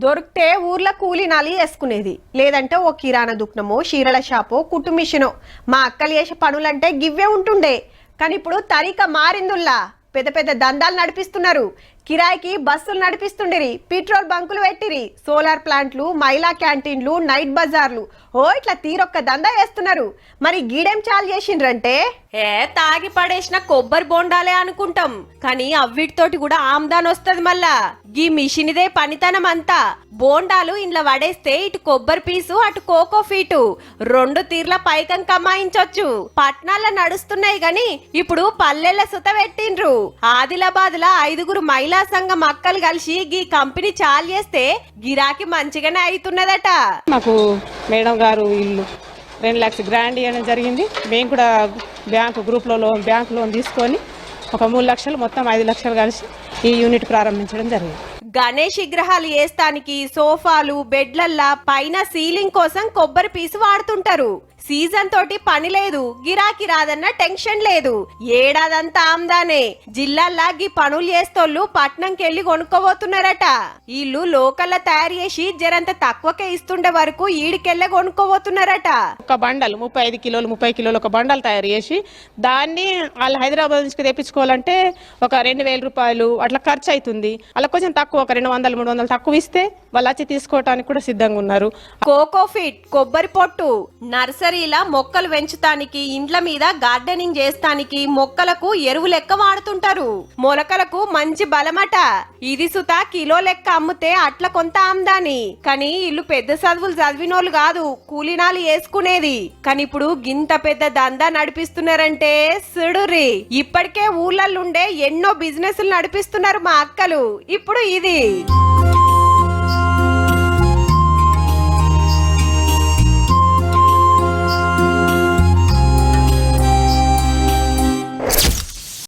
దొరికితే ఊర్లో కూలీనాలి వేసుకునేది, లేదంటే ఓ కిరాణా దుకాణమో చీరల షాపో కుట్టు మిషనో. మా అక్కలు చేసే పనులంటే గివ్వే ఉంటుండే. కానీ ఇప్పుడు తరీక మారిందుల్లా. పెద్ద పెద్ద దందాలు నడిపిస్తున్నారు. కిరాయికి బస్సులు నడిపిస్తుండిరి, పెట్రోల్ బంకులు పెట్టిరి, సోలార్ ప్లాంట్లు, మహిళా క్యాంటీన్లు, నైట్ బజార్లు, ఓ ఇట్లా తీరొక్క దందా వేస్తున్నారు. మరి గీడేం చాలు చేసిండ్రంటే తాగి పడేసిన కొబ్బరి బోండాలే అనుకుంటాం, కానీ అవిటితోటి కూడా ఆమ్దాన్ వస్తుంది. మళ్ళా గీ మిషనిదే పనితనం అంతా. బోండాలు ఇంట్లో వడేస్తే ఇటు కొబ్బరి పీసు అటు కోకో ఫీటు రెండు తీర్ల పైకం కమాయించొచ్చు. పట్నాల్లో నడుస్తున్నాయి గాని ఇప్పుడు పల్లెల సుత పెట్టిండ్రు. ఆదిలాబాద్ లా 5 మహిళా సంఘం అక్కలు కలిసి గీ కంపెనీ చాలు చేస్తే గిరాకీ మంచిగానే అవుతున్నదట. మాకు మేడం గారు ఇల్లు 2 లక్షలు గ్రాండ్ ఇవ్వడం జరిగింది. మేము కూడా గ్రూప్ లోన్ తీసుకొని ఒక 3 లక్షలు మొత్తం 5 లక్షలు కలిసి ఈ యూనిట్ ప్రారంభించడం జరిగింది. గణేష్ విగ్రహాలు వేస్తానికి సోఫాలు బెడ్లల్లా పైన సీలింగ్ కోసం కొబ్బరి పీసు వాడుతుంటారు. సీజన్ తోటి పని లేదు, గిరాకీ రాదన్న టెన్షన్ లేదు. ఏడాదంతా ఆమ్దానే. జిల్లాల్లా గీ పనులు చేస్తోళ్ళు పట్నంకెళ్ళి కొనుక్కోబోతున్నారట. వీళ్ళు లోకల్లా తయారు చేసి జరంత తక్కువకే ఇస్తుండే వరకు ఈడికెళ్ళే కొనుక్కోబోతున్నారట. ఒక బండల్ 35 కిలోలు 30 కిలోలు ఒక బండల్ తయారు చేసి దాన్ని వాళ్ళు హైదరాబాద్ నుంచి తెప్పించుకోవాలంటే ఒక 2,000 రూపాయలు అట్లా ఖర్చు అవుతుంది. అలా కొంచెం తక్కువ ఒక 200 300 తక్కువ ఇస్తే వాళ్ళు వచ్చి తీసుకోవటానికి కూడా సిద్ధంగా ఉన్నారు. కోకో ఫీట్, కొబ్బరి పొట్టు, నర్సరీలా మొక్కలు పెంచుతానికి, ఇండ్ల మీద గార్డెనింగ్ చేస్తానికి మొక్కలకు ఎరువు లెక్క వాడుతుంటారు. మొలకలకు మంచి బలమట. ఇది సుత కిలో లెక్క అమ్ముతే అట్ల కొంత ఆమ్దాని. కానీ ఇల్లు పెద్ద చదువులు చదివినోళ్ళు కాదు, కూలీనాలు వేసుకునేది. కానీ ఇప్పుడు గింత పెద్ద దందా నడిపిస్తున్నారంటే సుడుర్రి. ఇప్పటికే ఊళ్ళల్లుండే ఎన్నో బిజినెస్లు నడిపిస్తున్నారు మా అక్కలు. ఇప్పుడు ఇది